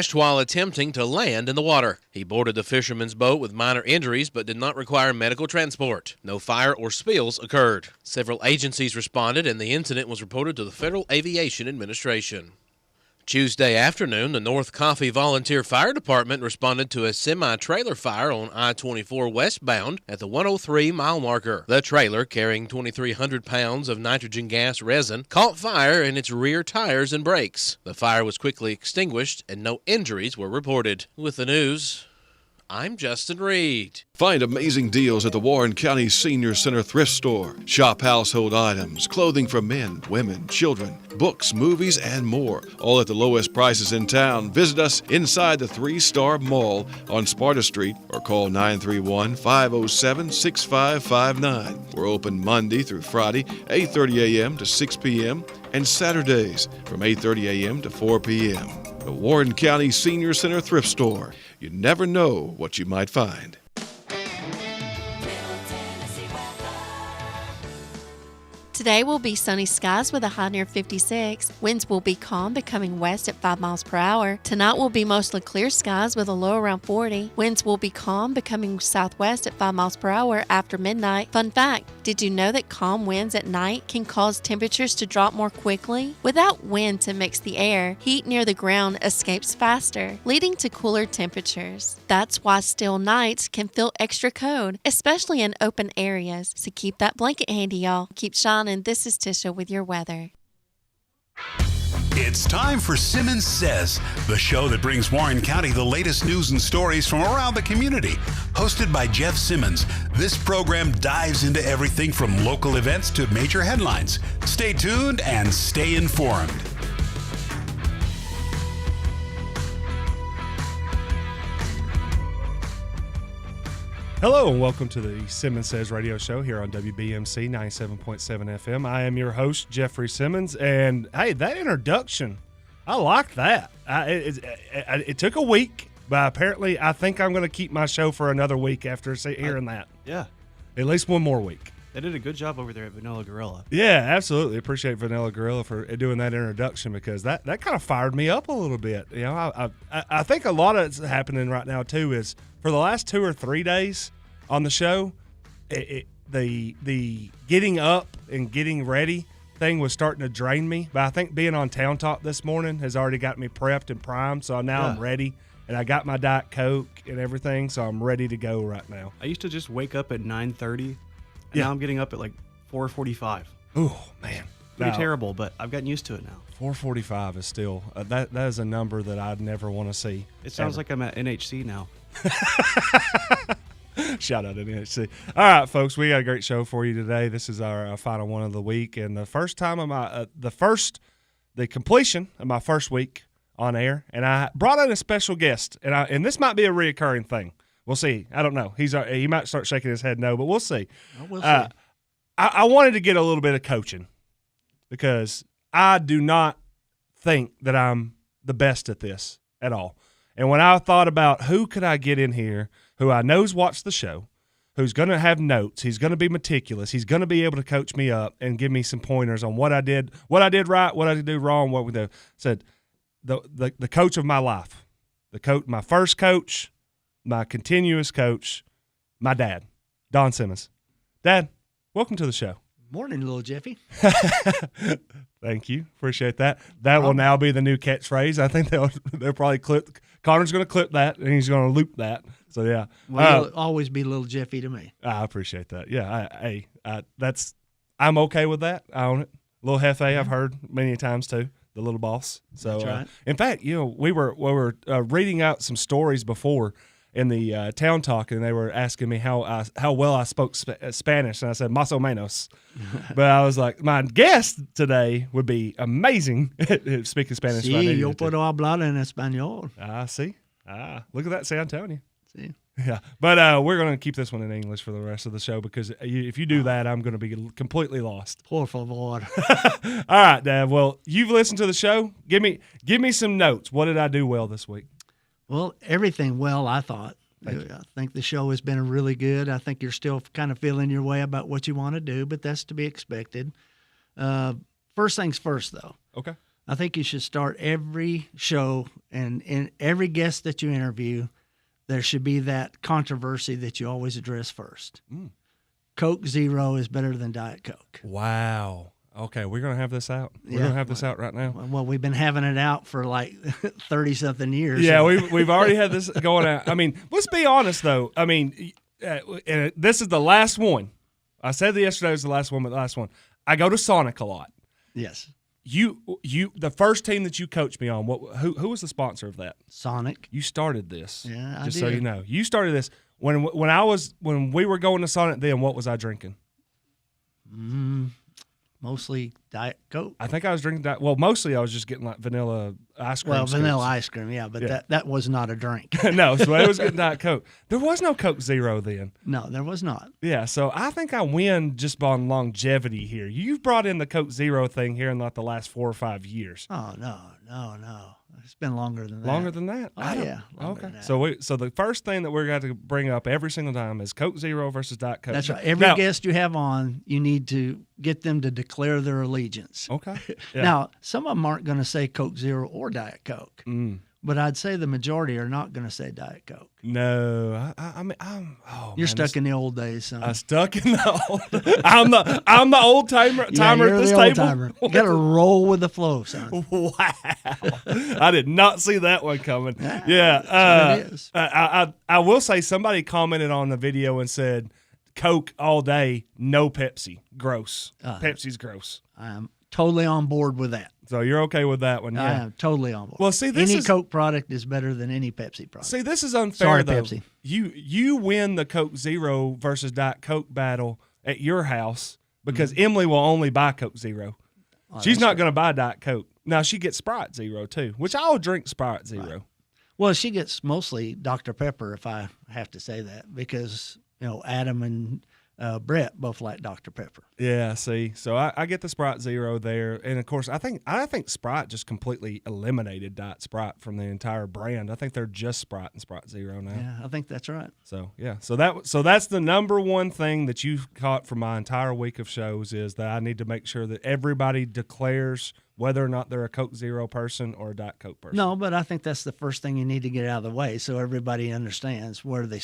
crashed while attempting to land in the water. He boarded the fisherman's boat with minor injuries but did not require medical transport. No fire or spills occurred. Several agencies responded, and the incident was reported to the Federal Aviation Administration. Tuesday afternoon, the North Coffee Volunteer Fire Department responded to a semi-trailer fire on I-24 westbound at the 103-mile marker. The trailer, carrying 2,300 pounds of nitrogen gas resin, caught fire in its rear tires and brakes. The fire was quickly extinguished, and no injuries were reported. With the news, I'm Justin Reed. Find amazing deals at the Warren County Senior Center Thrift Store. Shop household items, clothing for men, women, children, books, movies, and more. All at the lowest prices in town. Visit us inside the 3-Star Mall on Sparta Street or call 931-507-6559. We're open Monday through Friday, 8:30 a.m. to 6 p.m. and Saturdays from 8:30 a.m. to 4 p.m. The Warren County Senior Center Thrift Store. You never know what you might find. Today will be sunny skies with a high near 56. Winds will be calm, becoming west at 5 miles per hour. Tonight will be mostly clear skies with a low around 40. Winds will be calm, becoming southwest at 5 miles per hour after midnight. Fun fact, did you know that calm winds at night can cause temperatures to drop more quickly? Without wind to mix the air, heat near the ground escapes faster, leading to cooler temperatures. That's why still nights can feel extra cold, especially in open areas. So keep that blanket handy, y'all. Keep shining. This is Tisha with your weather. It's time for Simmons Says, the show that brings Warren County the latest news and stories from around the community. Hosted by Jeff Simmons, this program dives into everything from local events to major headlines. Stay tuned and stay informed. Hello and welcome to the Simmons Says radio show here on WBMC 97.7 FM. I am your host, Jeffrey Simmons, and hey, that introduction, I like that. It took a week, but apparently I think I'm going to keep my show for another week after hearing that. Yeah. At least one more week. They did a good job over there at Vanilla Gorilla. Yeah, absolutely. Appreciate Vanilla Gorilla for doing that introduction because that kind of fired me up a little bit. You know, I think a lot of it's happening right now too is for the last 2 or 3 days on the show, the getting up and getting ready thing was starting to drain me. But I think being on Town Talk this morning has already got me prepped and primed, so now I'm ready. And I got my Diet Coke and everything, so I'm ready to go right now. I used to just wake up at 9:30, and now I'm getting up at like 4:45. Oh, man. Pretty terrible, but I've gotten used to it now. 4:45 is still that is a number that I'd never want to see. It sounds like I'm at NHC now. Shout out to NHC. All right, folks, we got a great show for you today. This is our final one of the week, and the first time of my the completion of my first week on air, and I brought in a special guest, and this might be a reoccurring thing. We'll see. I don't know. He might start shaking his head no, but we'll see. We'll see. I wanted to get a little bit of coaching because I do not think that I'm the best at this at all. And when I thought about who could I get in here who I know's watched the show, who's going to have notes, he's going to be meticulous, he's going to be able to coach me up and give me some pointers on what I did right, what I did do wrong, what we do. Said the coach of my life, my first coach, my continuous coach, my dad, Don Simmons. Dad, welcome to the show. Morning, little Jeffy. Thank you. Appreciate that. That will now be the new catchphrase. I think they'll probably clip. Connor's going to clip that, and he's going to loop that. So, yeah. Well, you'll always be little Jeffy to me. I appreciate that. Yeah, I'm okay with that. I own it. Little Hefe, I've heard many times too. The little boss. So, that's right. In fact, we were reading out some stories before in the Town Talk, and they were asking me how well I spoke Spanish, and I said más o menos. But I was like, my guest today would be amazing at speaking Spanish. Sí, yo puedo hablar en español. See. Look at that, San Antonio. See. Yeah, but we're going to keep this one in English for the rest of the show because if you do that, I'm going to be completely lost. Por favor. All right, Dad. Well, you've listened to the show. Give me some notes. What did I do well this week? Well, everything well, I thought. I think the show has been really good. I think you're still kind of feeling your way about what you want to do, but that's to be expected. First things first, though. Okay. I think you should start every show and in every guest that you interview, there should be that controversy that you always address first. Coke Zero is better than Diet Coke. Wow. Okay, we're going to have this out. We're going to have this out right now. Well, we've been having it out for like 30-something years. Yeah, so. we've already had this going out. I mean, let's be honest, though. I mean, this is the last one. I said that yesterday was the last one, but the last one. I go to Sonic a lot. Yes. You, the first team that you coached me on, who was the sponsor of that? Sonic. You started this. Yeah, I just did. so you know, you started this when we were going to Sonic. Then what was I drinking? Mostly Diet Coke. I think I was drinking that. Well, mostly I was just getting like vanilla ice cream. Well, vanilla scoops. ice cream, yeah, but that was not a drink. No, so I was getting Diet Coke. There was no Coke Zero then. No, there was not. Yeah, so I think I win just on longevity here. You've brought in the Coke Zero thing here in like the last 4 or 5 years. Oh, no. It's been longer than that. Longer than that? Oh, yeah. Longer Okay. than that. So the first thing that we're going to bring up every single time is Coke Zero versus Diet Coke. That's right. Every Now- guest you have on, you need to get them to declare their allegiance. Okay. Yeah. Now, some of them aren't going to say Coke Zero or Diet Coke, but I'd say the majority are not going to say Diet Coke. No, You're stuck in the old days, son. I'm stuck in the old. I'm the old timer Yeah, you're at this the old table. timer. You got to roll with the flow, son. Wow, I did not see that one coming. That's Yeah, what it is. I will say somebody commented on the video and said, "Coke all day, no Pepsi. Gross. Pepsi's gross." I'm totally on board with that. So you're okay with that one? I Yeah. am totally on board. Well, see, this any is- Coke product is better than any Pepsi product. See, this is unfair. Sorry, though. Pepsi. You win the Coke Zero versus Diet Coke battle at your house because Emily will only buy Coke Zero. She's not going to buy Diet Coke. Now she gets Sprite Zero too, which I'll drink Sprite Zero. Right. Well, she gets mostly Dr. Pepper, if I have to say that, because Adam and Brett both like Dr. Pepper. Yeah, see, so I get the Sprite Zero there, and of course I think Sprite just completely eliminated Diet Sprite from the entire brand. I think they're just Sprite and Sprite Zero now. Yeah, I think that's right. So yeah, so that's the number one thing that you've caught from my entire week of shows is that I need to make sure that everybody declares whether or not they're a Coke Zero person or a Diet Coke person. No, but I think that's the first thing you need to get out of the way so everybody understands where they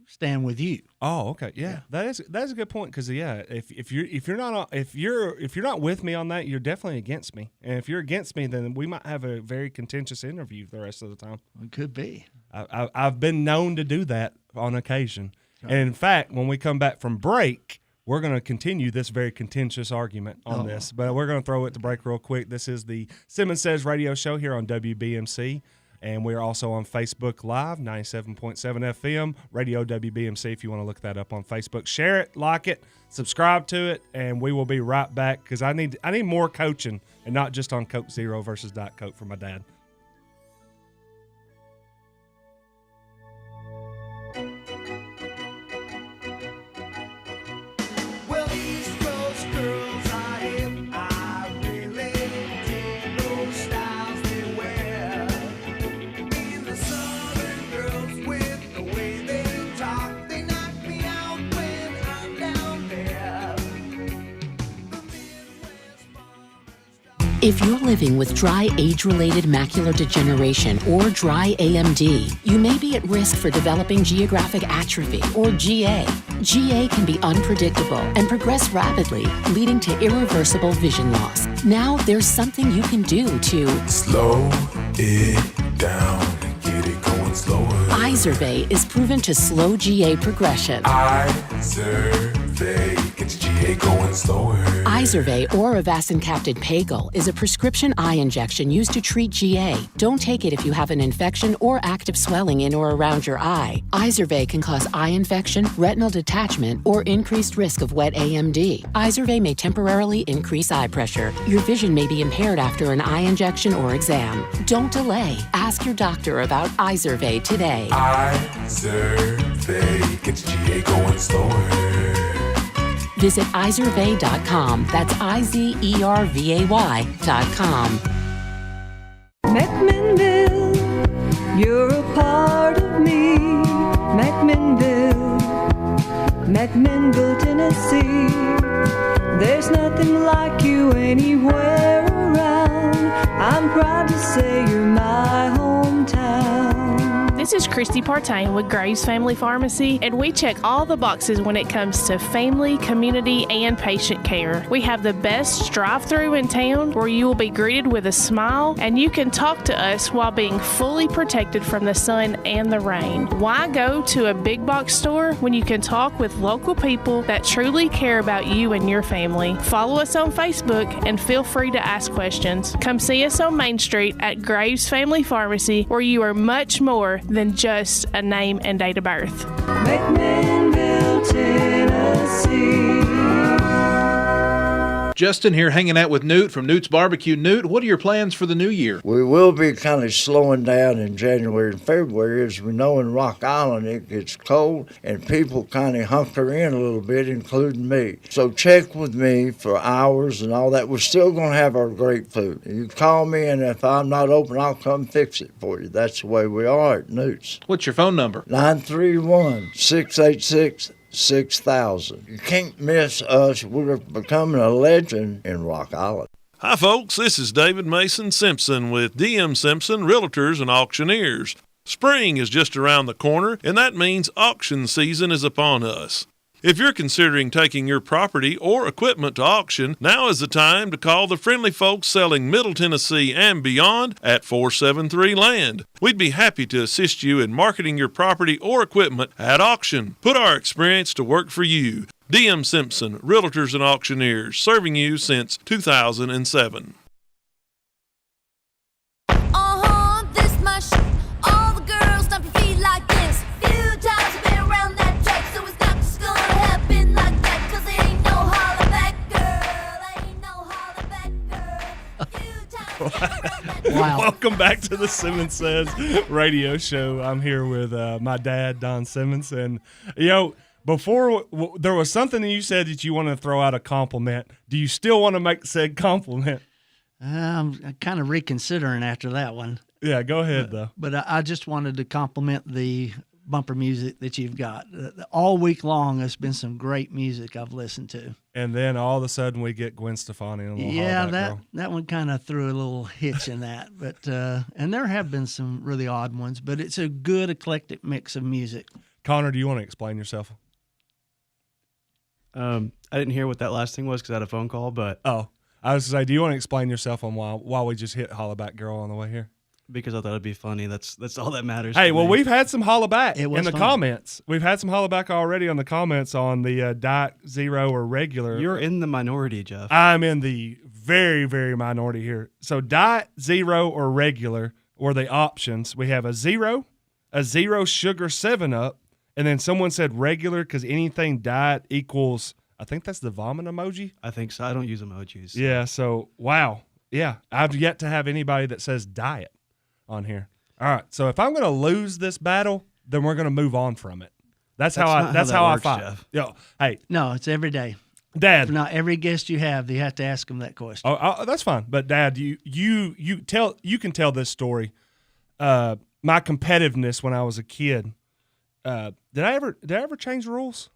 stand with you. Oh, okay, yeah. That is a good point because if you're not with me on that, you're definitely against me, and if you're against me, then we might have a very contentious interview the rest of the time. It could be. I've been known to do that on occasion, and in fact, when we come back from break, we're going to continue this very contentious argument on this, but we're going to throw it to break real quick. This is the Simmons Says radio show here on WBMC. And we are also on Facebook Live, 97.7 FM, Radio WBMC, if you want to look that up on Facebook. Share it, like it, subscribe to it, and we will be right back because I need more coaching and not just on Coke Zero versus Diet Coke for my dad. Well, East Coast girls are hip. I really dig those styles they wear. And the Southern girls with the way they talk, they knock me out when I'm down there. The Midwest farmers. If you're living with dry age-related macular degeneration or dry AMD, you may be at risk for developing geographic atrophy or GA. GA can be unpredictable and progress rapidly, leading to irreversible vision loss. Now there's something you can do to slow it down and get it going slower. Izervay is proven to slow GA progression. Izervay gets GA going slower. Izervay or avacincaptad pagel is a prescription eye injection used to treat GA. Don't take it if you have an infection or active swelling in or around your eye. Izervay can cause eye infection, retinal detachment, or increased risk of wet AMD. Izervay may temporarily increase eye pressure. Your vision may be impaired after an eye injection or exam. Don't delay. Ask your doctor about Izervay today. Izervay gets GA going slower. Visit Izervay.com. That's IZERVAY.com. McMinnville, you're a part of me. McMinnville, Tennessee. There's nothing like you anywhere around. I'm proud to say you're my hometown. This is Christy Partain with Graves Family Pharmacy, and we check all the boxes when it comes to family, community, and patient care. We have the best drive-through in town where you will be greeted with a smile, and you can talk to us while being fully protected from the sun and the rain. Why go to a big box store when you can talk with local people that truly care about you and your family? Follow us on Facebook and feel free to ask questions. Come see us on Main Street at Graves Family Pharmacy, where you are much more than just a name and date of birth. McMinnville, Tennessee. Justin here hanging out with Newt from Newt's Barbecue. Newt, what are your plans for the new year? We will be kind of slowing down in January and February. As we know, in Rock Island, it gets cold and people kind of hunker in a little bit, including me. So check with me for hours and all that. We're still going to have our great food. You call me, and if I'm not open, I'll come fix it for you. That's the way we are at Newt's. What's your phone number? 931-686-6000. You can't miss us. We're becoming a legend in Rock Island. Hi, folks. This is David Mason Simpson with DM Simpson Realtors and Auctioneers. Spring is just around the corner, and that means auction season is upon us. If you're considering taking your property or equipment to auction, now is the time to call the friendly folks selling Middle Tennessee and beyond at 473 Land. We'd be happy to assist you in marketing your property or equipment at auction. Put our experience to work for you. DM Simpson, Realtors and Auctioneers, serving you since 2007. This my shit. All the girls stomp your feet like this. Few times I've been around that track, so it's not just gonna happen like that. 'Cause there ain't no holler back, girl. Ain't no holler back, girl. Few times I've been around that track. Wow. Welcome back to the Simmons Says radio show. I'm here with my dad, Don Simmons. And, before there was something that you said that you want to throw out a compliment. Do you still want to make said compliment? I'm kind of reconsidering after that one. Yeah, go ahead, though. But I just wanted to compliment the bumper music that you've got. All week long, there's been some great music I've listened to. And then all of a sudden we get Gwen Stefani and a little that one kind of threw a little hitch in that. But and there have been some really odd ones, but it's a good eclectic mix of music. Connor, do you want to explain yourself? I didn't hear what that last thing was because I had a phone call, but... Oh, I was going to say, do you want to explain yourself on while we just hit Hollaback Girl on the way here? Because I thought it'd be funny. That's all that matters. Hey, well, we've had some hollaback in the comments. We've had some hollaback already on the comments on the Diet Zero or regular. You're in the minority, Jeff. I'm in the very, very minority here. So Diet Zero or regular or the options. We have a zero sugar 7-Up, and then someone said regular because anything diet equals, I think that's the vomit emoji. I think so. I don't use emojis. So. Yeah, so wow. Yeah, I've yet to have anybody that says diet on here. All right, so if I'm going to lose this battle, then we're going to move on from it. That's how I fight. Jeff. Yo, hey, No, it's every day. Dad. Not every guest you have have to ask them that question. Oh, that's fine. But Dad, you can tell this story. My competitiveness when I was a kid. Did I ever change the rules?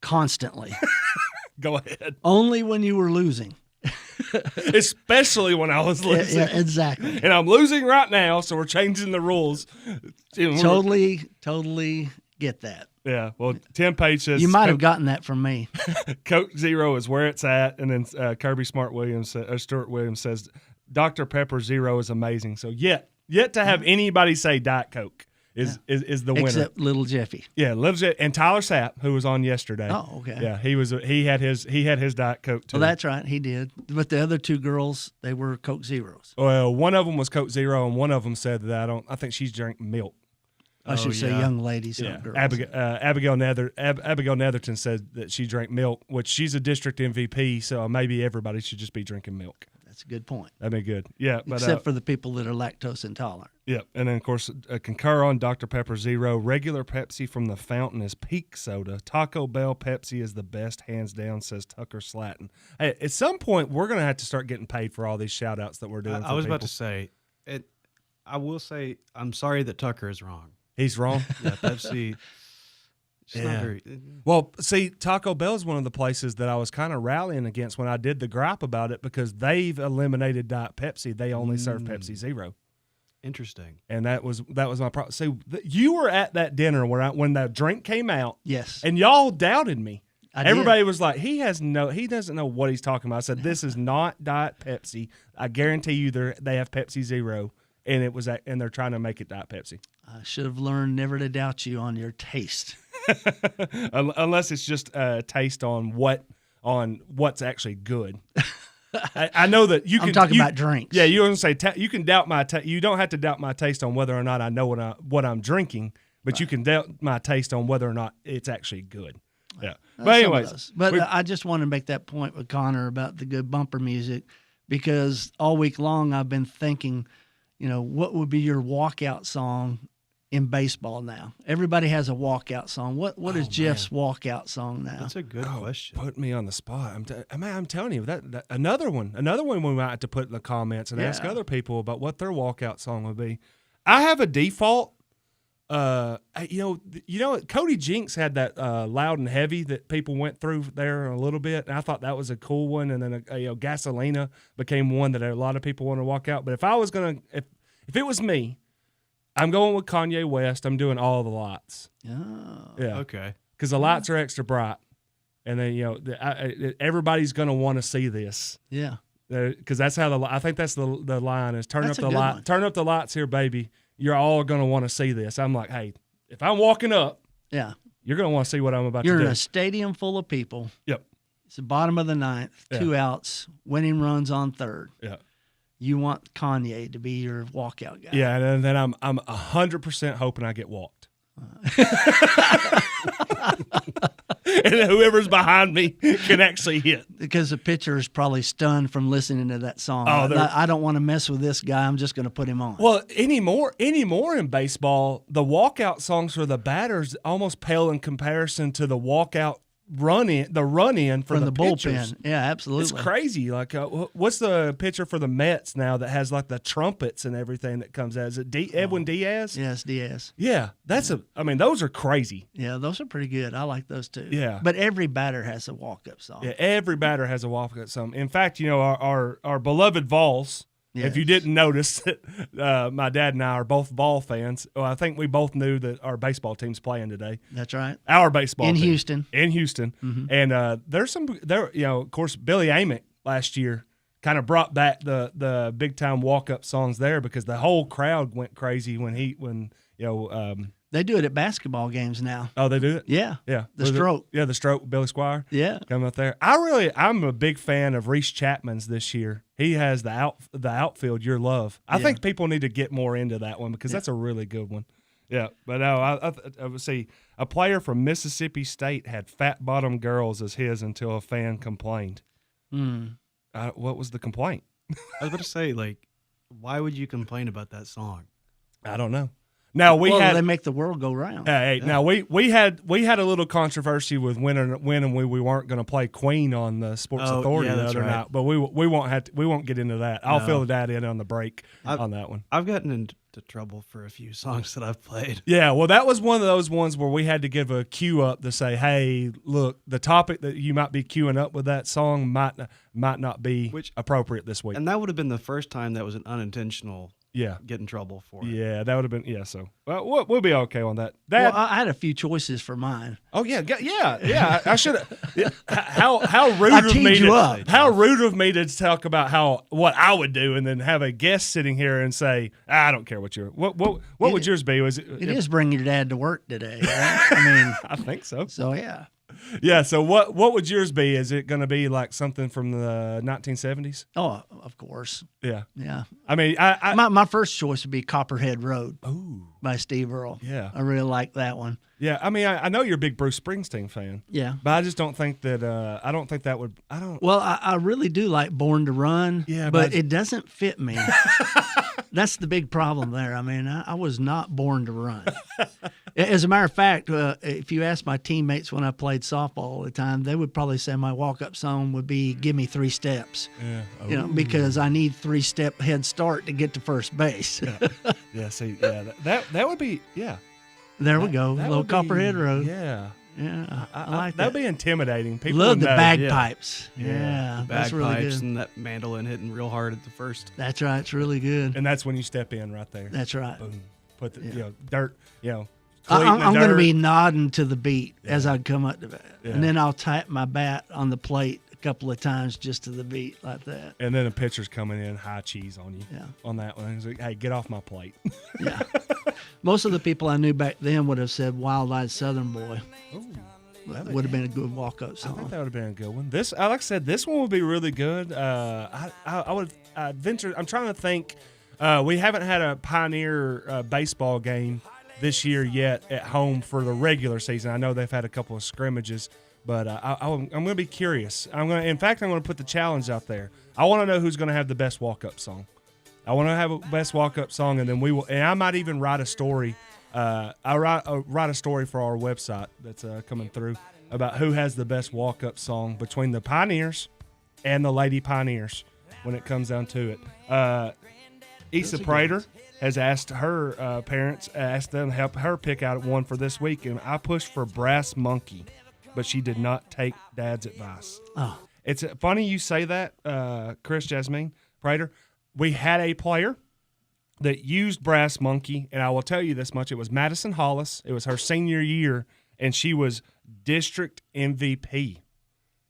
Constantly. Go ahead. Only when you were losing. Especially when I was losing. Yeah, exactly. And I'm losing right now, so we're changing the rules. Totally get that. Yeah. Well, Tim Page says you might have gotten that from me. Coke Zero is where it's at, and then Stewart Williams says Dr. Pepper Zero is amazing. So yet to have anybody say Diet Coke is the winner. Except Little Jeffy. Yeah, Little Jeffy and Tyler Sapp, who was on yesterday. Oh, okay. Yeah, he had his Diet Coke too. Well, that's right, he did. But the other two girls, they were Coke Zeros. Well, one of them was Coke Zero, and one of them said that I think she's drank milk. I should say young ladies, not girls. Abigail Netherton said that she drank milk, which she's a district MVP, so maybe everybody should just be drinking milk. That's a good point. That'd be good. Yeah, except for the people that are lactose intolerant. Yeah, and then of course concur on Dr. Pepper Zero. Regular Pepsi from the fountain is peak soda. Taco Bell Pepsi is the best, hands down, says Tucker Slatton. Hey, at some point we're gonna have to start getting paid for all these shout outs that we're doing. I was about to say it. I will say I'm sorry that Tucker is wrong. He's wrong. Yeah, Pepsi. It's not very. Well, see, Taco Bell is one of the places that I was kind of rallying against when I did the gripe about it because they've eliminated Diet Pepsi. They only serve Pepsi Zero. Interesting. And that was my problem. So you were at that dinner when the drink came out. Yes. And y'all doubted me. Everybody did. was like, he doesn't know what he's talking about. I said, this is not Diet Pepsi. I guarantee you they have Pepsi Zero, and and they're trying to make it Diet Pepsi. I should have learned never to doubt you on your taste. Unless it's just a taste on what's actually good. I know that you can. I'm talking about drinks. Yeah, you're gonna say you can doubt my. You don't have to doubt my taste on whether or not I know what I'm drinking, but you can doubt my taste on whether or not it's actually good. Yeah. But anyways, I just want to make that point with Connor about the good bumper music, because all week long I've been thinking, what would be your walkout song in baseball now? Everybody has a walkout song. What is Jeff's walkout song now? That's a good question. Put me on the spot. I'm telling you that another one we might have to put in the comments and ask other people about what their walkout song would be. I have a default. Cody Jinks had that Loud and Heavy that people went through there a little bit, and I thought that was a cool one. And then Gasolina became one that a lot of people want to walk out. But if I was if it was me, I'm going with Kanye West. I'm doing All the Lights. Oh, yeah, okay. Because the lights are extra bright, and then everybody's going to want to see this. Yeah, because that's how I think that's the line is turn That's up a the good light, one. turn up the lights here, baby. You're all going to want to see this. I'm like, hey, if I'm walking up, yeah, you're going to want to see what I'm about You're to do. in a stadium full of people. Yep. It's the bottom of the ninth, 2 outs, winning runs on third. Yeah. You want Kanye to be your walkout guy. Yeah, and then I'm 100% hoping I get walked. And whoever's behind me can actually hit. Because the pitcher is probably stunned from listening to that song. I don't want to mess with this guy. I'm just going to put him on. Well, anymore in baseball, the walkout songs for the batters almost pale in comparison to the walkout run in from the pitchers. bullpen. Yeah, absolutely. It's crazy. Like, what's the pitcher for the Mets now that has like the trumpets and everything that comes out? Is it Edwin Diaz? Yes, Diaz. Yeah, those are crazy. Yeah, those are pretty good. I like those too. Yeah. But every batter has a walk-up song. Yeah, every batter has a walk-up song. In fact, our beloved Vols. Yes. If you didn't notice, my dad and I are both Vol fans. Well, I think we both knew that our baseball team's playing today. That's right. Our baseball in team. Houston. In Houston. Mhm. And of course, Billy Amick last year kind of brought back the big time walk-up songs there because the whole crowd went crazy They do it at basketball games now. Oh, they do it? Yeah. Yeah. The stroke. Yeah, the stroke with Billy Squire. Yeah. Come up there. I'm a big fan of Reese Chapman's this year. He has the outfield, Your Love. I think people need to get more into that one because that's a really good one. Yeah. But no, I would see a player from Mississippi State had Fat Bottom Girls as his until a fan complained. What was the complaint? I was about to say, why would you complain about that song? I don't know. Now they make the world go round. Now we had a little controversy with when and we weren't going to play Queen on the Sports Authority the other night, but we won't get into that. I'll fill that in on the break on that one. I've gotten into trouble for a few songs that I've played. Yeah, well, that was one of those ones where we had to give a cue up to say, hey, look, the topic that you might be queuing up with that song might not be appropriate this week. And that would have been the first time that was an unintentional. Get in trouble for it. Yeah, that would have been so. Well, we'll be okay on that. Dad, I had a few choices for mine. Oh yeah. I should have. How rude of me you up. How rude of me to talk about what I would do, and then have a guest sitting here and say, I don't care what would yours be? Was it is bringing your dad to work today? Right? I mean, I think so. So yeah. Yeah, so what would yours be? Is it going to be like something from the 1970s? Oh, of course. Yeah. Yeah. I mean, my first choice would be Copperhead Road by Steve Earle. Yeah. I really like that one. Yeah, I mean, I know you're a big Bruce Springsteen fan. Yeah. But I just don't think that Well, I really do like Born to Run, but it doesn't fit me. That's the big problem there. I mean, I was not born to run. As a matter of fact, if you ask my teammates when I played softball all the time, they would probably say my walk-up song would be "Give Me 3 Steps." Yeah. Because I need 3-step head start to get to first base. Yeah. See, that would be There we go. That Little would be- Copperhead Road. Yeah. Yeah, I like That'd that. be intimidating. People Love would the know. bagpipes. Yeah, The that's really bagpipes good. and that mandolin hitting real hard at the first. That's right. It's really good. And that's when you step in right there. That's right. Boom. Put the dirt. I'm cleat in the going to dirt. be nodding to the beat as I come up to bat, Yeah. and then I'll tap my bat on the plate a couple of times just to the beat like that. And then the pitcher's coming in high cheese on you. Yeah. On that one. He's like, hey, get off my plate. Most of the people I knew back then would have said "Wild-Eyed Southern Boy." That would have been a good walk-up I song. think that would have been a good one. This, like I said, this one would be really good. I would venture. I'm trying to think. We haven't had a Pioneer baseball game this year yet at home for the regular season. I know they've had a couple of scrimmages, but I'm going to be curious. In fact, I'm going to put the challenge out there. I want to know who's going to have the best walk-up song. I want to have a best walk-up song, and then we will. And I might even write a story. I write a story for our website that's coming through about who has the best walk-up song between the Pioneers and the Lady Pioneers when it comes down to it. Issa Prater has asked her parents, asked them to help her pick out one for this week, and I pushed for Brass Monkey, but she did not take Dad's advice. Oh. It's funny you say that, Chris Jasmine Prater. We had a player that used Brass Monkey, and I will tell you this much. It was Madison Hollis. It was her senior year, and she was district MVP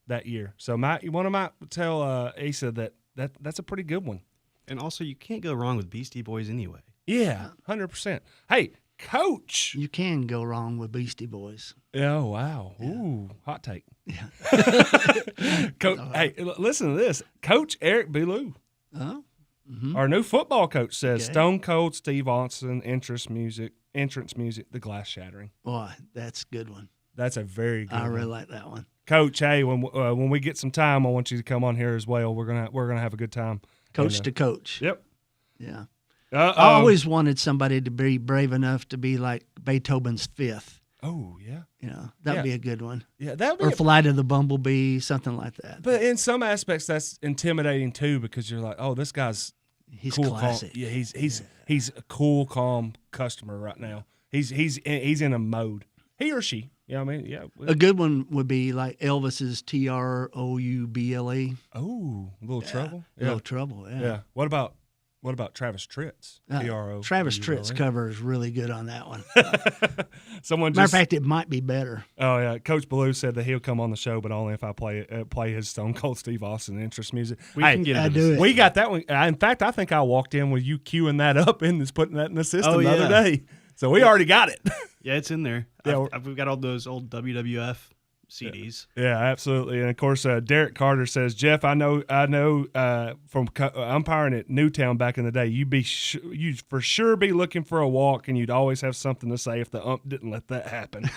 that year. So one of my tell Asa that's a pretty good one. And also, you can't go wrong with Beastie Boys anyway. Yeah, 100%. Hey, Coach. You can go wrong with Beastie Boys. Oh, wow. Yeah. Ooh, hot take. Yeah. Coach, hey, listen to this. Coach Eric Bellew. Oh. Mm-hmm. Our new football coach says Okay. Stone Cold Steve Austin entrance music, The Glass Shattering. Boy, that's a good one. That's a very good I one. really like that one. Coach, hey, when we get some time, I want you to come on here as well. We're gonna have a good time. Coach to coach. Yep. Yeah. Uh-oh. I always wanted somebody to be brave enough to be like Beethoven's Fifth. Oh, yeah. You know, that would be a good one. Yeah, that would Or be Flight of the Bumblebee, something like that. But in some aspects, that's intimidating too, because you're like, oh, this guy's cool, classic. Calm. Yeah, he's a cool, calm customer right now. He's in a mode. He or she. Yeah, I mean, yeah. A good one would be like Elvis's Trouble. Oh, a little trouble. A little trouble. Yeah. Yeah. What about Travis Tritt's? TRO. Travis Tritt's cover is really good on that one. Someone Matter of just. fact, it might be better. Oh yeah, Coach Bellew said that he'll come on the show, but only if I play his Stone Cold Steve Austin interest music. We can get into this. We got that one. In fact, I think I walked in with you queuing that up and just putting that in the system the other day. So we already got it. Yeah, it's in there. Yeah, we've got all those old WWF CDs. Yeah, absolutely. And of course, Derek Carter says, Jeff, I know from umpiring at Newtown back in the day, you'd for sure be looking for a walk, and you'd always have something to say if the ump didn't let that happen.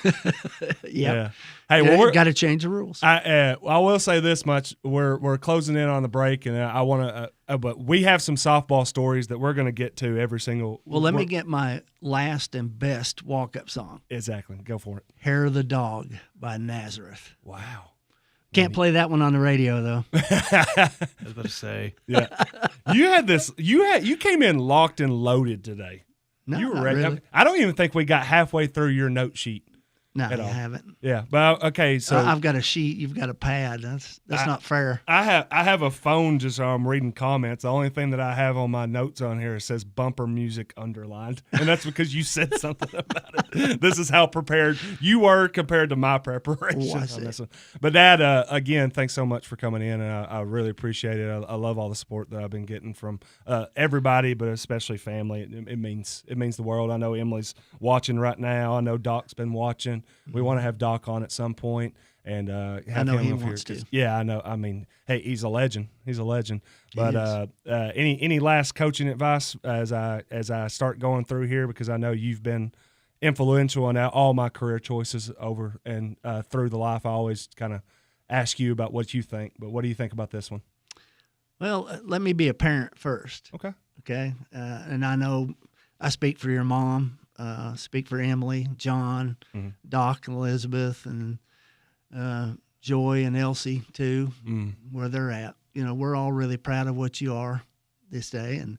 Yeah. Hey, well, got to change the rules. I will say this much: we're closing in on the break, and I want to. But we have some softball stories that we're going to get to every single. Well, let me get my last and best walk-up song. Exactly. Go for it. Hair of the Dog by Nazareth. Wow. Can't play that one on the radio, though. I was about to say. Yeah. You had this. You came in locked and loaded today. No, you were not ready. really. I don't even think we got halfway through your note sheet. No, at you all. haven't. Yeah, but okay. So I've got a sheet. You've got a pad. That's not fair. I have a phone just so I'm reading comments. The only thing that I have on my notes on here says bumper music underlined, and that's because you said something about it. This is how prepared you were compared to my preparation on this one. But Dad, again, thanks so much for coming in, and I really appreciate it. I love all the support that I've been getting from everybody, but especially family. It means the world. I know Emily's watching right now. I know Doc's been watching. We want to have Doc on at some point and have I know him he over wants here. to. Yeah, I know. I mean, hey, he's a legend. He's a legend. But any last coaching advice as I start going through here, because I know you've been influential in all my career choices over and through the life. I always kind of ask you about what you think. But what do you think about this one? Well, let me be a parent first. Okay. Okay. And I know I speak for your mom. Speak for Emily, John, Doc, and Elizabeth, and Joy and Elsie too, where they're at. You know, we're all really proud of what you are this day, and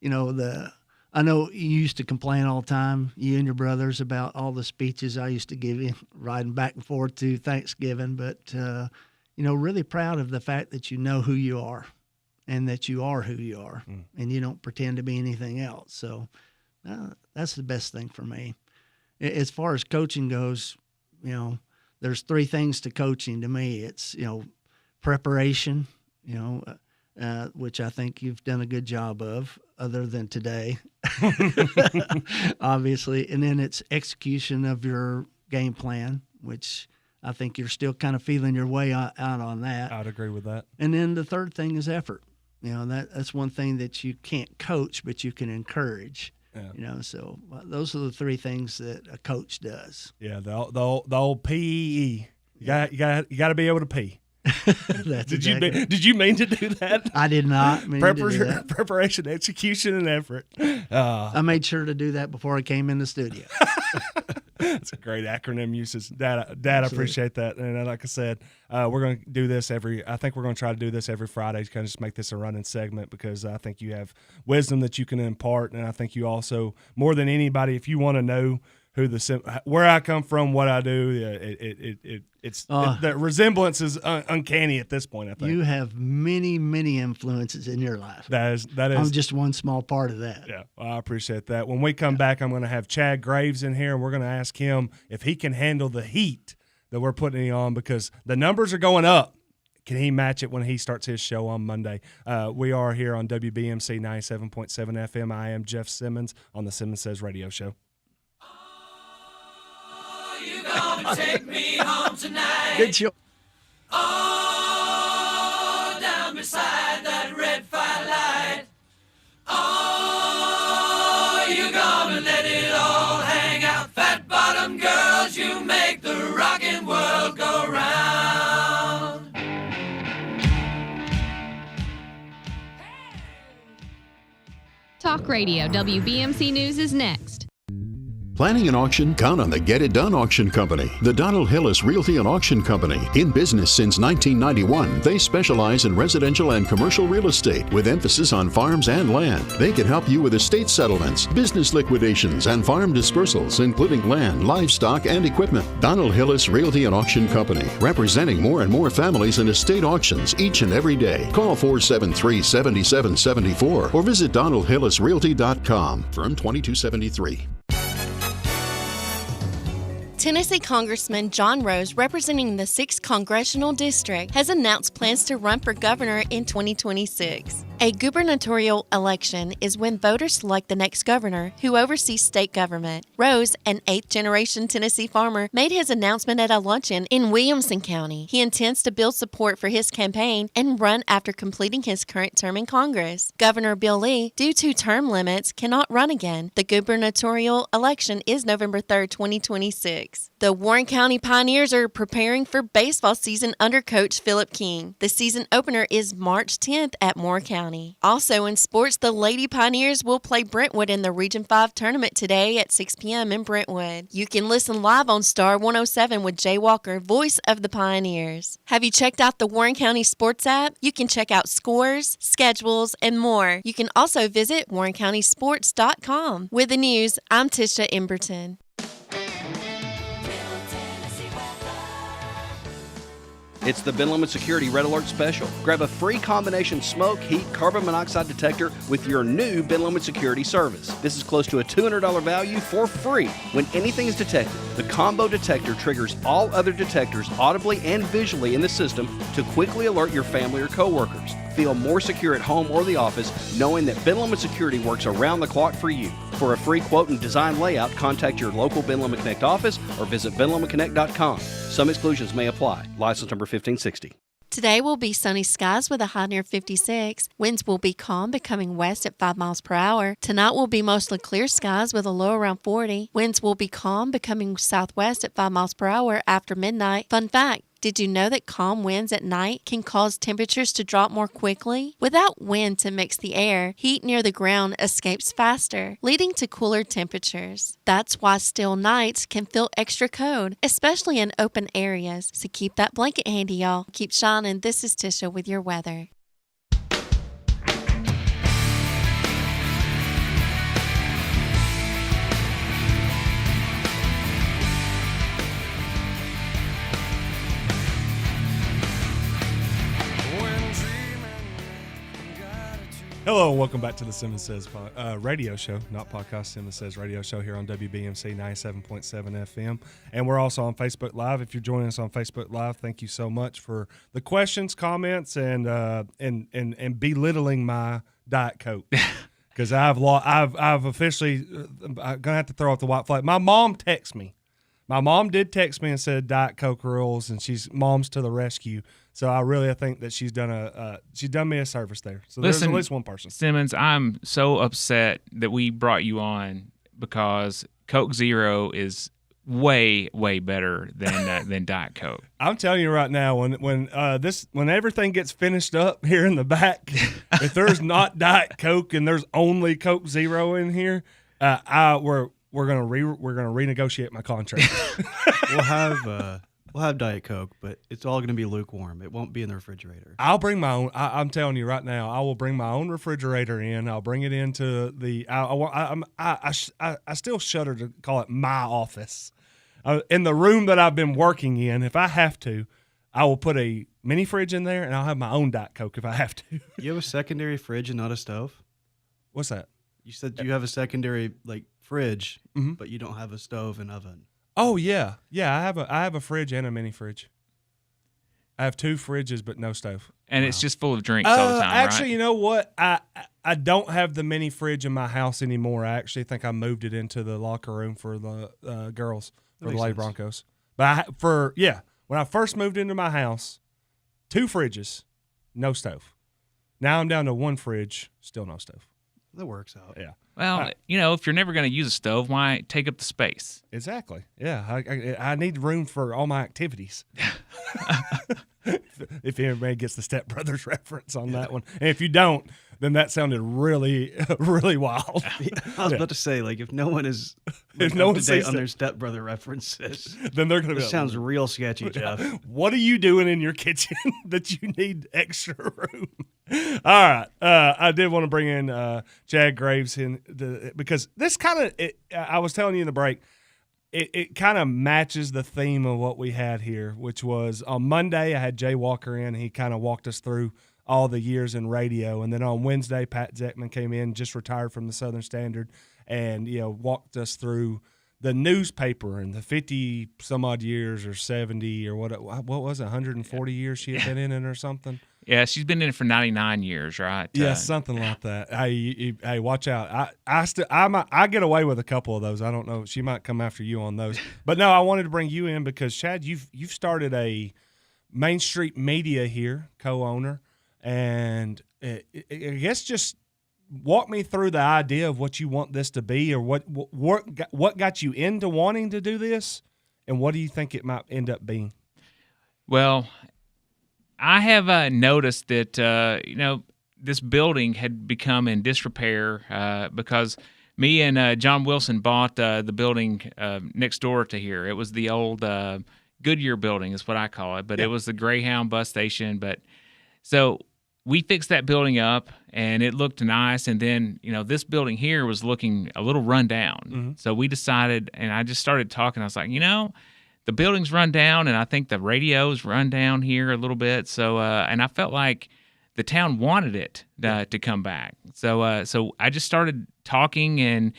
you know the I know you used to complain all the time, you and your brothers, about all the speeches I used to give you, riding back and forth to Thanksgiving. But, really proud of the fact that you know who you are and that you are who you are, and you don't pretend to be anything else. So that's the best thing for me. As far as coaching goes, there's three things to coaching to me. It's, preparation, which I think you've done a good job of, other than today, obviously. And then it's execution of your game plan, which I think you're still kind of feeling your way out on that. I'd agree with that. And then the third thing is effort. That's one thing that you can't coach, but you can encourage. Yeah. So those are the three things that a coach does. Yeah, the old PEE. You got to be able to pee. Did you mean to do that? I did not mean to do that. Preparation, execution, and effort. I made sure to do that before I came in the studio. That's a great acronym usage. Dad, I appreciate that. And like I said, we're going to do this I think we're going to try to do this every Friday to kind of just make this a running segment, because I think you have wisdom that you can impart. And I think you also, more than anybody, if you want to know where I come from, what I do, the resemblance is uncanny at this point, I think. You have many, many influences in your life. That is. I'm just one small part of that. Yeah, well, I appreciate that. When we come back, I'm going to have Chad Graves in here, and we're going to ask him if he can handle the heat that we're putting on, because the numbers are going up. Can he match it when he starts his show on Monday? We are here on WBMC 97.7 FM. I am Jeff Simmons on the Simmons Says radio show. You gonna take me home tonight? Good show. Oh, down beside that red firelight. Oh, you gonna let it all hang out. Fat bottom girls, you make the rockin' world go round. Talk Radio, WBMC News is next. Planning an auction? Count on the Get It Done Auction Company, the Donald Hillis Realty and Auction Company. In business since 1991, they specialize in residential and commercial real estate with emphasis on farms and land. They can help you with estate settlements, business liquidations, and farm dispersals, including land, livestock, and equipment. Donald Hillis Realty and Auction Company, representing more and more families in estate auctions each and every day. Call 473-7774 or visit DonaldHillisRealty.com. Firm 2273. Tennessee Congressman John Rose, representing the 6th Congressional District, has announced plans to run for governor in 2026. A gubernatorial election is when voters select the next governor who oversees state government. Rose, an 8th-generation Tennessee farmer, made his announcement at a luncheon in Williamson County. He intends to build support for his campaign and run after completing his current term in Congress. Governor Bill Lee, due to term limits, cannot run again. The gubernatorial election is November 3rd, 2026. The Warren County Pioneers are preparing for baseball season under Coach Philip King. The season opener is March 10th at Moore County. Also in sports, the Lady Pioneers will play Brentwood in the Region 5 tournament today at 6 p.m. in Brentwood. You can listen live on Star 107 with Jay Walker, voice of the Pioneers. Have you checked out the Warren County Sports app? You can check out scores, schedules, and more. You can also visit warrencountysports.com. With the news, I'm Tisha Emberton. It's the Ben Lemon Security Red Alert Special. Grab a free combination smoke, heat, carbon monoxide detector with your new Ben Lemon Security service. This is close to a $200 value for free. When anything is detected, the combo detector triggers all other detectors audibly and visually in the system to quickly alert your family or coworkers. Feel more secure at home or the office knowing that Ben Lemon Security works around the clock for you. For a free quote and design layout, contact your local Ben Lemon Connect office or visit benlemonconnect.com. Some exclusions may apply. License number 1560. Today will be sunny skies with a high near 56. Winds will be calm, becoming west at 5 miles per hour. Tonight will be mostly clear skies with a low around 40. Winds will be calm, becoming southwest at 5 miles per hour after midnight. Fun fact, did you know that calm winds at night can cause temperatures to drop more quickly? Without wind to mix the air, heat near the ground escapes faster, leading to cooler temperatures. That's why still nights can feel extra cold, especially in open areas. So keep that blanket handy, y'all. Keep shining. This is Tisha with your weather. Hello and welcome back to the Simmons Says radio show, not podcast, Simmons Says radio show here on WBMC 97.7 FM. And we're also on Facebook Live. If you're joining us on Facebook Live, thank you so much for the questions, comments, and belittling my Diet Coke. Because I've officially I'm gonna have to throw out the white flag. My mom texted me. My mom did text me and said Diet Coke rules, and mom's to the rescue. So I think that she's done me a service there. So there's at least one person. Simmons, I'm so upset that we brought you on because Coke Zero is way, way better than Diet Coke. I'm telling you right now, when everything gets finished up here in the back, if there's not Diet Coke and there's only Coke Zero in here, we're gonna renegotiate my contract. We'll have Diet Coke, but it's all going to be lukewarm. It won't be in the refrigerator. I'll bring my own. I'm telling you right now, I will bring my own refrigerator in. I'll bring it into the. I still shudder to call it my office. In the room that I've been working in, if I have to, I will put a mini fridge in there, and I'll have my own Diet Coke if I have to. You have a secondary fridge and not a stove? What's that? You said you have a secondary fridge, but you don't have a stove and oven. Oh yeah. I have a fridge and a mini fridge. I have 2 fridges but no stove. And it's just full of drinks all the time, actually, right? you know what? I don't have the mini fridge in my house anymore. I actually think I moved it into the locker room for the girls for the Lady Broncos. But when I first moved into my house, 2 fridges, no stove. Now I'm down to 1 fridge, still no stove. That works out. Yeah. Well, if you're never going to use a stove, why take up the space? Exactly. Yeah, I need room for all my activities. If anybody gets the Step Brothers reference on that one, and if you don't, then that sounded really, really wild. I was about to say, if no one is if no one's on their Step Brother references, then they're going to be. This sounds real sketchy, Jeff. What are you doing in your kitchen that you need extra room? All right, I did want to bring in Chad Graves because this kind of I was telling you in the break. It kind of matches the theme of what we had here, which was on Monday I had Jay Walker in. And he kind of walked us through all the years in radio, and then on Wednesday Pat Zeckman came in, just retired from the Southern Standard, and walked us through the newspaper and the 50 some odd years or 70 or what was it, 140 years she had been in it or something. Yeah, she's been in it for 99 years, right? Yeah, something like that. Hey, watch out! I get away with a couple of those. I don't know. She might come after you on those. But no, I wanted to bring you in because Chad, you've started a Main Street Media here, co-owner, and I guess just walk me through the idea of what you want this to be, or what got you into wanting to do this, and what do you think it might end up being? Well, I have noticed that this building had become in disrepair because me and John Wilson bought the building next door to here. It was the old Goodyear building is what I call it, but It was the Greyhound bus station. But so we fixed that building up, and it looked nice. And then this building here was looking a little run down. Mm-hmm. So we decided, and I just started talking. I was like, the building's run down, and I think the radio's run down here a little bit. So, and I felt like the town wanted it to come back. So, so I just started talking, and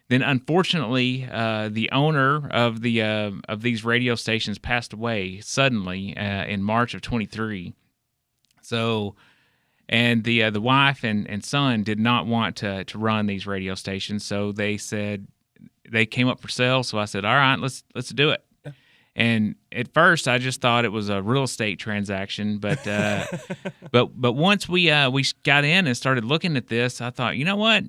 then unfortunately, the owner of these radio stations passed away suddenly in March of 23. So, and the wife and son did not want to run these radio stations, so they said they came up for sale. So I said, all right, let's do it. And at first, I just thought it was a real estate transaction, but but once we got in and started looking at this, I thought, you know what,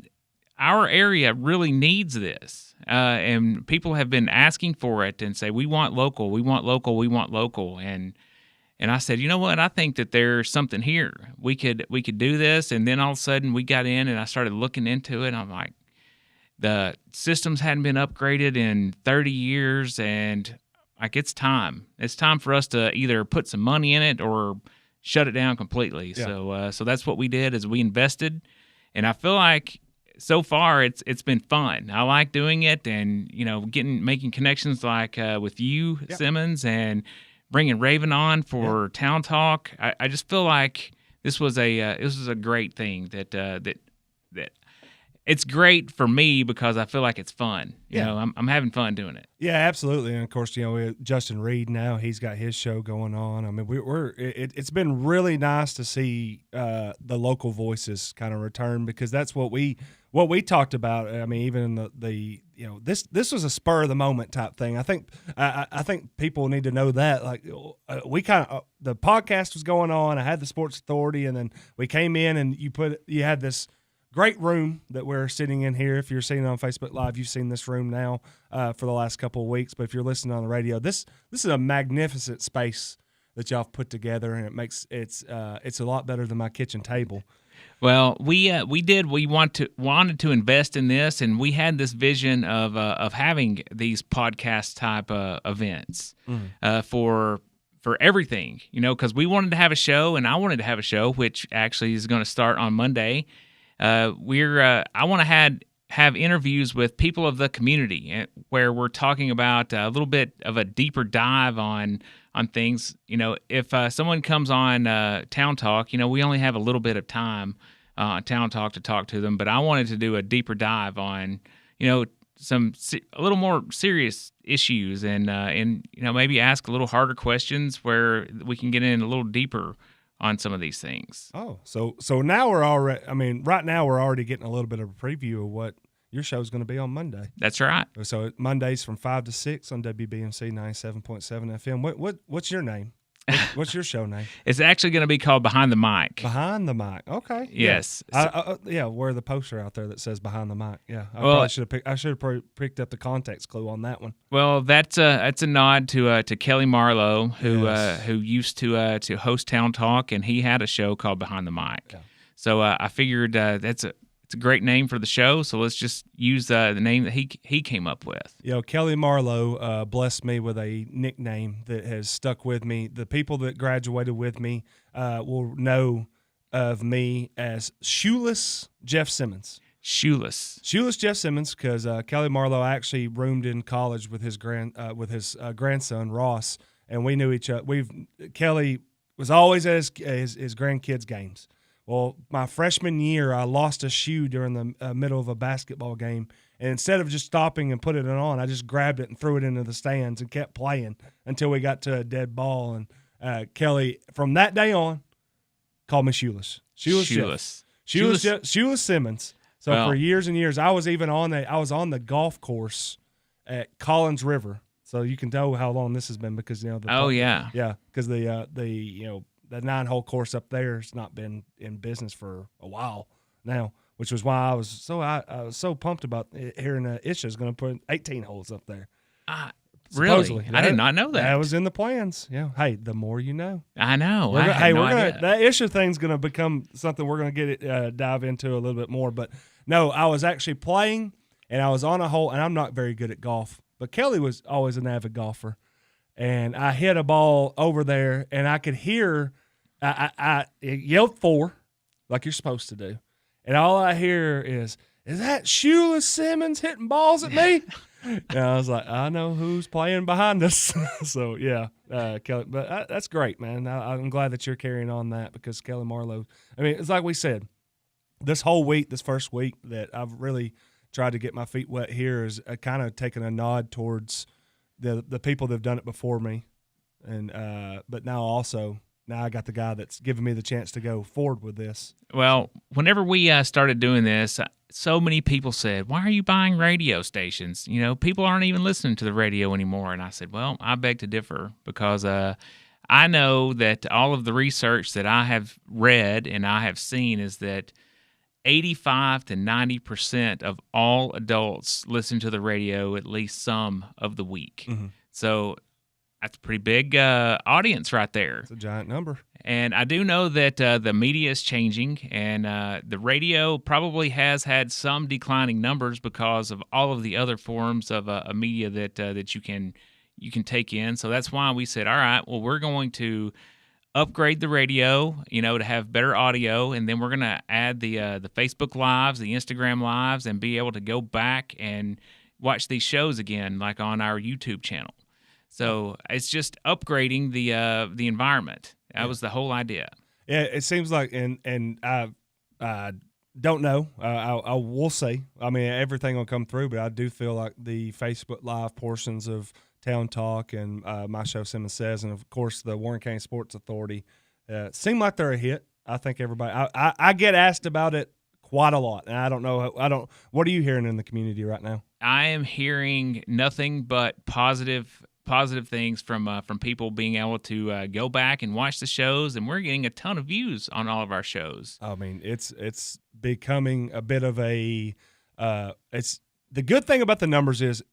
our area really needs this, and people have been asking for it and say we want local, we want local, we want local, and I said, you know what, I think that there's something here. We could do this, and then all of a sudden we got in and I started looking into it. And I'm like, the systems hadn't been upgraded in 30 years, and it's time. It's time for us to either put some money in it or shut it down completely. Yeah. So that's what we did, is we invested, and I feel like so far it's been fun. I like doing it, and making connections like with you, Simmons, and bringing Raven on for Town Talk. I just feel like this was a great thing that it's great for me because I feel like it's fun. You know, I'm having fun doing it. Yeah, absolutely. And of course, we have Justin Reed now. He's got his show going on. I mean, it's been really nice to see the local voices kind of return, because that's what we talked about. I mean, even in the this was a spur of the moment type thing. I think people need to know that. Like, we kind of the podcast was going on. I had the Sports Authority, and then we came in and you had this great room that we're sitting in here. If you're seeing it on Facebook Live, you've seen this room now for the last couple of weeks. But if you're listening on the radio, this is a magnificent space that y'all have put together, and it makes it's a lot better than my kitchen table. Well, we wanted to invest in this, and we had this vision of having these podcast type events for everything, because we wanted to have a show, and I wanted to have a show, which actually is going to start on Monday. I want to have interviews with people of the community where we're talking about a little bit of a deeper dive on things. If someone comes on Town Talk, we only have a little bit of time on Town Talk to talk to them, but I wanted to do a deeper dive on a little more serious issues, and maybe ask a little harder questions where we can get in a little deeper on some of these things. Oh, so now we're already. I mean, right now we're already getting a little bit of a preview of what your show's going to be on Monday. That's right. So Mondays from 5 to 6 on WBMC 97.7 FM. What's your name? What's your show name? It's actually going to be called Behind the Mic. Behind the Mic. Okay. Yes. Yeah. Wear the poster out there that says Behind the Mic. Yeah. I should have picked up the context clue on that one. Well, that's a nod to Kelly Marlowe, who used to host Town Talk, and he had a show called Behind the Mic. Yeah. So I figured it's a great name for the show, so let's just use the name that he came up with. Kelly Marlowe blessed me with a nickname that has stuck with me. The people that graduated with me will know of me as Shoeless Jeff Simmons. Shoeless Jeff Simmons, because Kelly Marlowe actually roomed in college with his grandson Ross, and we knew each other. Kelly was always at his grandkids' games. Well, my freshman year, I lost a shoe during the middle of a basketball game, and instead of just stopping and putting it on, I just grabbed it and threw it into the stands and kept playing until we got to a dead ball. And Kelly, from that day on, called me Shoeless. Shoeless Simmons. So for years and years, I was even on the golf course at Collins River. So you can tell how long this has been, because because the 9-hole course up there has not been in business for a while now, which was why I was so pumped about hearing Isha's going to put 18 holes up there. Really? I did not know that. That was in the plans. Yeah. Hey, the more you know. I know. That Isha thing's going to become something we're going to dive into a little bit more. But no, I was actually playing, and I was on a hole, and I'm not very good at golf, but Kelly was always an avid golfer. And I hit a ball over there, and I could hear, I yelled 4, like you're supposed to do. And all I hear is that Shoeless Simmons hitting balls at me? And I was like, I know who's playing behind us. So, yeah, Kelly. But that's great, man. I'm glad that you're carrying on that, because Kelly Marlowe, I mean, it's like we said, this first week that I've really tried to get my feet wet here is kind of taking a nod towards the people that have done it before me, and but now I got the guy that's giving me the chance to go forward with this. Well, whenever we started doing this, so many people said, "Why are you buying radio stations? People aren't even listening to the radio anymore." And I said, "Well, I beg to differ, because I know that all of the research that I have read and I have seen is that 85 to 90% of all adults listen to the radio at least some of the week." Mm-hmm. So that's a pretty big audience right there. It's a giant number. And I do know that the media is changing, and the radio probably has had some declining numbers because of all of the other forms of media that you can take in. So that's why we said, all right, well, we're going to upgrade the radio, to have better audio, and then we're going to add the Facebook Lives, the Instagram Lives, and be able to go back and watch these shows again, like on our YouTube channel. So it's just upgrading the environment. That was the whole idea. Yeah, it seems like, and I Don't know. I will see. I mean, everything will come through, but I do feel like the Facebook Live portions of Town Talk and my show, Simmons Says, and, of course, the Warren County Sports Authority seem like they're a hit. I think everybody I get asked about it quite a lot, and I don't know. What are you hearing in the community right now? I am hearing nothing but positive things from people being able to go back and watch the shows, and we're getting a ton of views on all of our shows. I mean, it's becoming a bit of a it's the good thing about the numbers is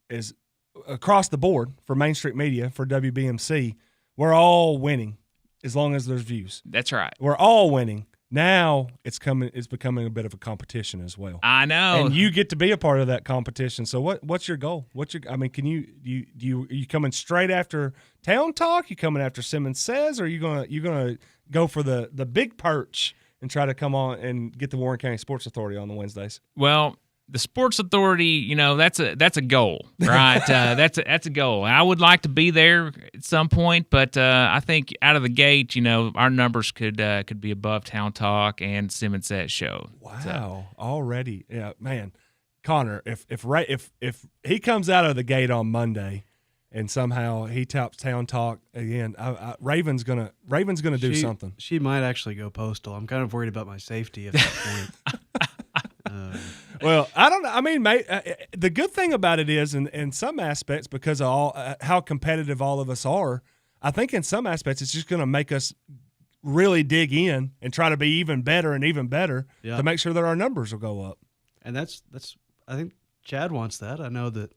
across the board for Main Street Media, for WBMC, we're all winning as long as there's views. That's right. We're all winning. Now it's becoming a bit of a competition as well. I know. And you get to be a part of that competition. So what's your goal? Can you coming straight after Town Talk? You coming after Simmons Says, or are you gonna go for the big perch and try to come on and get the Warren County Sports Authority on the Wednesdays? Well, the Sports Authority, that's a goal, right? That's a goal. I would like to be there at some point, but I think out of the gate, our numbers could be above Town Talk and Simmons Says show. Wow, already, yeah, man. Connor, if he comes out of the gate on Monday and somehow he tops Town Talk again, Raven's gonna do something. She might actually go postal. I'm kind of worried about my safety at that point. Well, I don't know. I mean, the good thing about it is, in some aspects, because of all how competitive all of us are, I think in some aspects it's just going to make us really dig in and try to be even better to make sure that our numbers will go up. And that's I think Chad wants that. I know that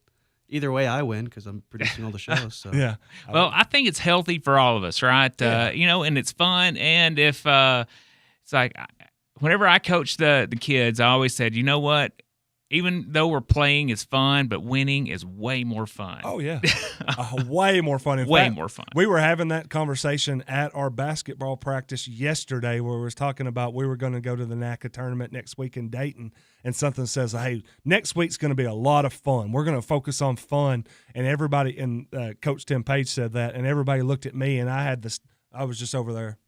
either way I win because I'm producing all the shows. So yeah. Well, I think it's healthy for all of us, right? Yeah. And it's fun. And if it's like, whenever I coach the kids, I always said, you know what? Even though we're playing is fun, but winning is way more fun. Oh, yeah. Way more fun. In fact, more fun. We were having that conversation at our basketball practice yesterday where we was talking about we were going to go to the NACA tournament next week in Dayton, and something says, hey, next week's going to be a lot of fun. We're going to focus on fun. And everybody, and Coach Tim Page said that, and everybody looked at me, and I was just over there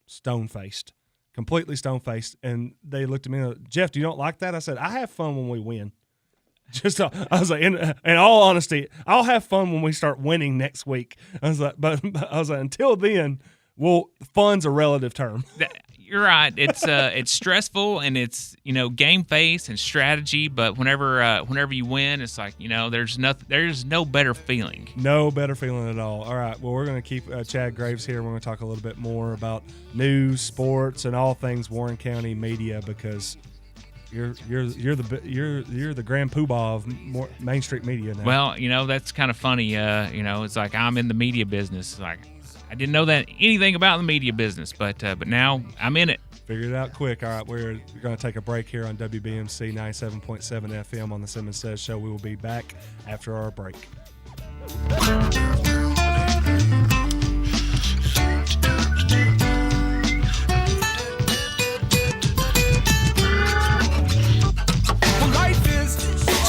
stone-faced. Completely stone-faced, and they looked at me and like, Jeff, do you not like that? I said, I have fun when we win. I was like, in all honesty, I'll have fun when we start winning next week. I was like, until then, fun's a relative term. You're right. It's stressful, and it's game face and strategy. But whenever you win, it's like there's no better feeling. No better feeling at all. All right. Well, we're going to keep Chad Graves here. We're going to talk a little bit more about news, sports, and all things Warren County media because you're the grand poobah of Main Street Media now. Well, that's kind of funny. It's like I'm in the media business. Like, I didn't know anything about the media business, but now I'm in it. Figured it out quick. All right, we're going to take a break here on WBMC 97.7 FM on the Simmons Says Show. We will be back after our break. Well, life is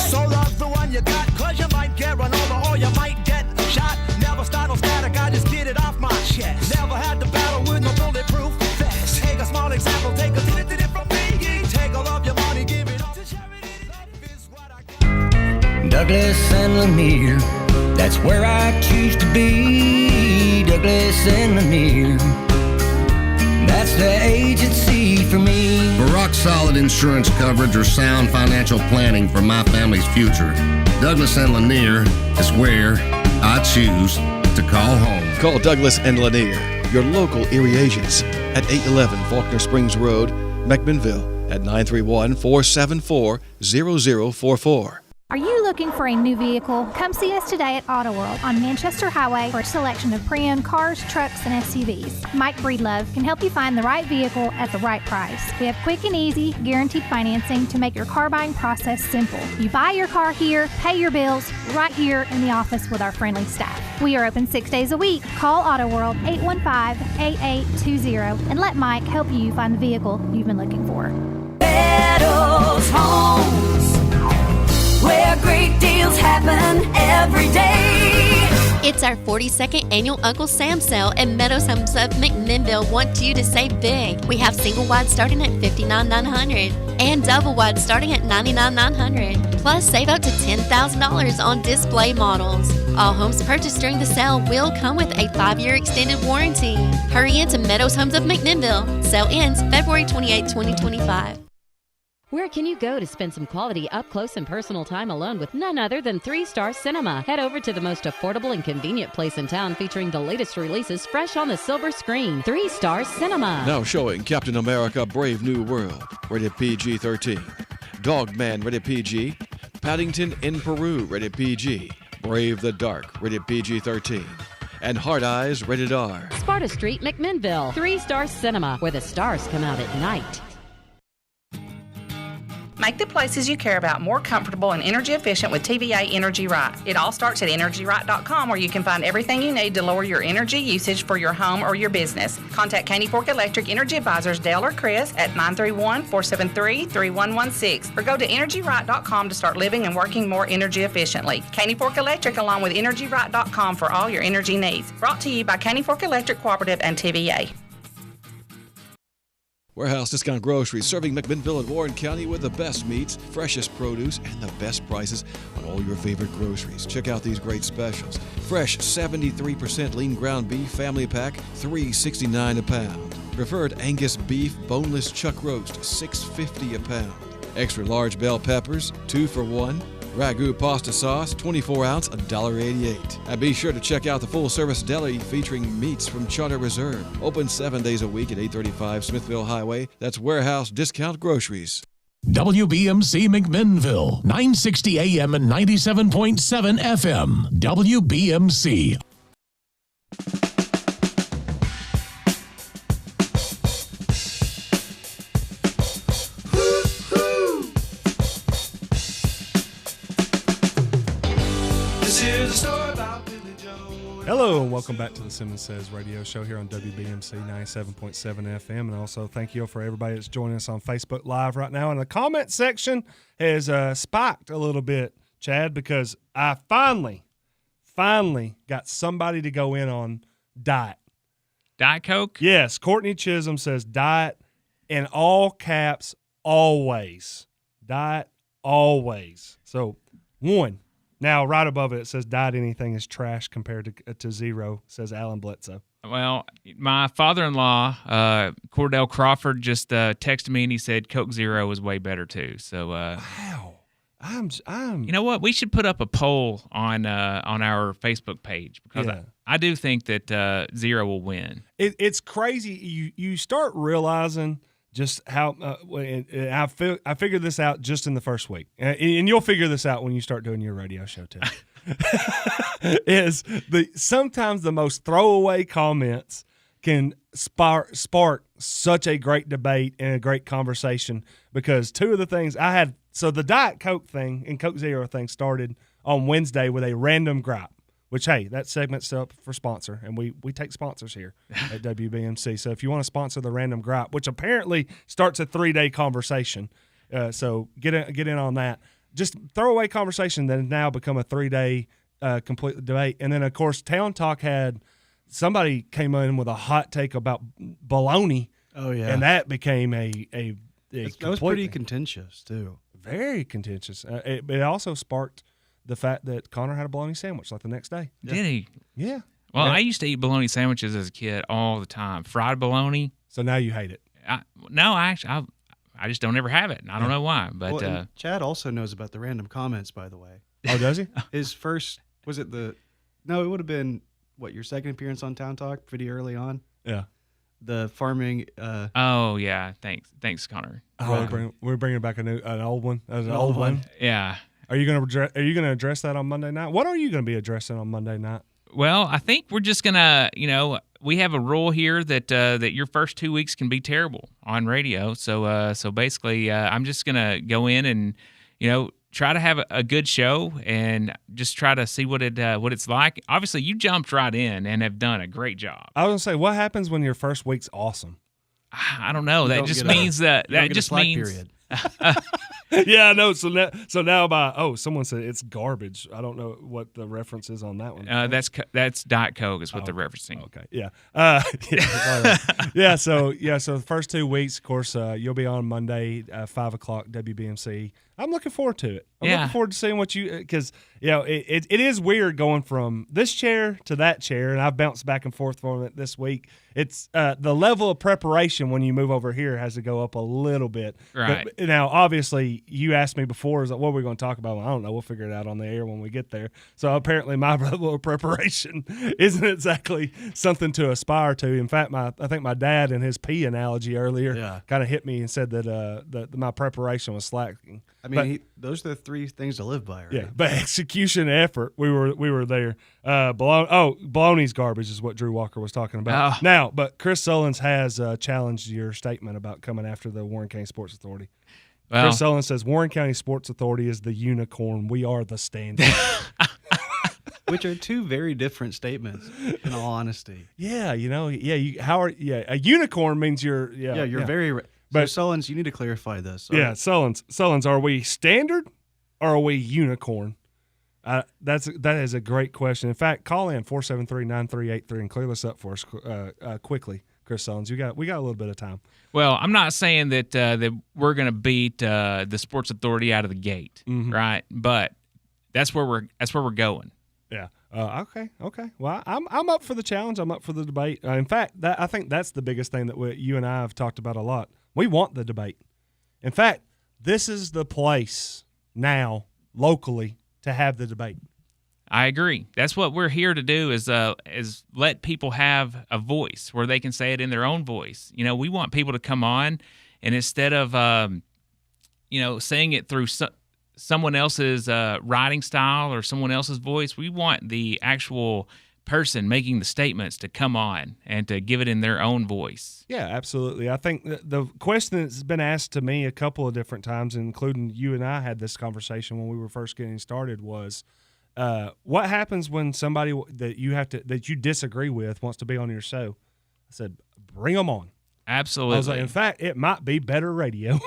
so love the one you got, 'cause you might get run over or you might get shot. Never start no static, I just get it off my chest. Never had to battle with no bulletproof vest. Take a small example, take a did it from me. Take all of your money, give it all to charity. Life is what I got. Douglas and Lanier, that's where I choose to be. Douglas and Lanier, that's the agency for me. For rock-solid insurance coverage or sound financial planning for my family's future, Douglas and Lanier is where I choose to call home. Call Douglas and Lanier, your local Erie agents, at 811 Faulkner Springs Road, McMinnville, at 931-474-0044. Are you looking for a new vehicle? Come see us today at Auto World on Manchester Highway for a selection of pre-owned cars, trucks, and SUVs. Mike Breedlove can help you find the right vehicle at the right price. We have quick and easy, guaranteed financing to make your car buying process simple. You buy your car here, pay your bills right here in the office with our friendly staff. We are open 6 days a week. Call Auto World 815-8820 and let Mike help you find the vehicle you've been looking for. Meadows Homes, where great deals happen every day. It's our 42nd annual Uncle Sam sale, and Meadows Homes of McMinnville wants you to save big. We have single wide starting at $59,900 and double wide starting at $99,900. Plus, save up to $10,000 on display models. All homes purchased during the sale will come with a 5-year extended warranty. Hurry into Meadows Homes of McMinnville. Sale ends February 28, 2025. Where can you go to spend some quality up-close and personal time alone with none other than 3 Star Cinema? Head over to the most affordable and convenient place in town featuring the latest releases fresh on the silver screen. 3 Star Cinema. Now showing Captain America Brave New World, rated PG-13. Dogman, rated PG. Paddington in Peru, rated PG. Brave the Dark, rated PG-13. And Hard Eyes, rated R. Sparta Street, McMinnville. 3 Star Cinema, where the stars come out at night. Make the places you care about more comfortable and energy efficient with TVA Energy Right. It all starts at EnergyRight.com, where you can find everything you need to lower your energy usage for your home or your business. Contact Caney Fork Electric Energy Advisors Dale or Chris at 931-473-3116 or go to EnergyRight.com to start living and working more energy efficiently. Caney Fork Electric along with EnergyRight.com for all your energy needs. Brought to you by Caney Fork Electric Cooperative and TVA. Warehouse Discount Groceries, serving McMinnville and Warren County with the best meats, freshest produce, and the best prices on all your favorite groceries. Check out these great specials. Fresh 73% lean ground beef family pack, $3.69 a pound. Preferred Angus beef boneless chuck roast, $6.50 a pound. Extra large bell peppers, 2 for $1. Ragu pasta sauce, 24 ounce, $1.88. And be sure to check out the full service deli featuring meats from Charter Reserve. Open 7 days a week at 835 Smithville Highway. That's Warehouse Discount Groceries. WBMC McMinnville, 960 AM and 97.7 FM. WBMC. Hello and welcome back to the Simmons Says radio show here on WBMC 97.7 FM. And also thank you for everybody that's joining us on Facebook Live right now. And the comment section has spiked a little bit, Chad, because I finally got somebody to go in on diet. Diet Coke? Yes. Courtney Chisholm says diet in all caps, always. Diet, always. So, one. Now, right above it says diet anything is trash compared to zero, says Alan Bledsoe. Well, my father-in-law, Cordell Crawford, just texted me and he said Coke Zero is way better too. So, wow, I'm. You know what? We should put up a poll on our Facebook page because I do think that Zero will win. It's crazy. You start realizing just how I figured this out just in the first week, and you'll figure this out when you start doing your radio show too. Sometimes the most throwaway comments can spark such a great debate and a great conversation, because two of the things I had, so the Diet Coke thing and Coke Zero thing started on Wednesday with a random gripe, which, hey, that segment's up for sponsor, and we take sponsors here at WBMC. So if you want to sponsor the random gripe, which apparently starts a 3-day conversation, so get in on that. Just throwaway conversation that has now become a 3-day complete debate. And then, of course, Town Talk had somebody came in with a hot take about baloney. Oh, yeah. And that became a that was pretty contentious, too. Very contentious. It also sparked the fact that Connor had a bologna sandwich like the next day. Did he? Yeah. Well, I used to eat bologna sandwiches as a kid all the time. Fried bologna. So now you hate it. I just don't ever have it. I don't know why. But well, Chad also knows about the random comments, by the way. Oh, does he? His first, it would have been, your second appearance on Town Talk pretty early on? Yeah. The farming. Oh, yeah. Thanks, Connor. Oh, we're bringing back an old one. An old one. Yeah. Are you gonna address that on Monday night? What are you gonna be addressing on Monday night? Well, I think we're just gonna, we have a rule here that your first 2 weeks can be terrible on radio. So basically, I'm just gonna go in and, try to have a good show and just try to see what it's like. Obviously, you jumped right in and have done a great job. I was gonna say, what happens when your first week's awesome? I don't know. That just means that just means. Period. Yeah, I know. So now someone said it's garbage. I don't know what the reference is on that one. That's Diet Coke is what they're referencing. Okay, yeah, yeah. So the first 2 weeks, of course, you'll be on Monday, 5 o'clock, WBMC. I'm looking forward to it. I'm looking forward to seeing what you, because it is weird going from this chair to that chair, and I've bounced back and forth from it this week. It's the level of preparation when you move over here has to go up a little bit. Right. But now, obviously, you asked me before, is like, what are we going to talk about? Well, I don't know. We'll figure it out on the air when we get there. So apparently, my level of preparation isn't exactly something to aspire to. In fact, I think my dad in his pee analogy earlier kind of hit me and said that my preparation was slacking. I mean, those are the 3 things to live by, right? Yeah, but execution and effort, we were there. Baloney's garbage is what Drew Walker was talking about. Oh. Now, but Chris Sullins has challenged your statement about coming after the Warren County Sports Authority. Well, Chris Sullins says Warren County Sports Authority is the unicorn. We are the standard. Which are 2 very different statements, in all honesty. Yeah, a unicorn means you're very. But Sullins, you need to clarify this. Yeah, Sullins, are we standard or are we unicorn? That is a great question. In fact, call in 473-9383 and clear this up for us quickly, Chris Sullins. We got a little bit of time. Well, I'm not saying that we're going to beat the Sports Authority out of the gate, right? But that's where we're going. Yeah. Okay. Well, I'm up for the challenge. I'm up for the debate. In fact, I think that's the biggest thing that you and I have talked about a lot. We want the debate. In fact, this is the place now locally to have the debate. I agree. That's what we're here to do is let people have a voice where they can say it in their own voice. We want people to come on, and instead of saying it through someone else's writing style or someone else's voice, we want the actual person making the statements to come on and to give it in their own voice. Yeah, absolutely. I think the question that's been asked to me a couple of different times, including you and I had this conversation when we were first getting started, was what happens when somebody that you disagree with wants to be on your show? I said, bring them on. Absolutely. I was like, in fact, it might be better radio.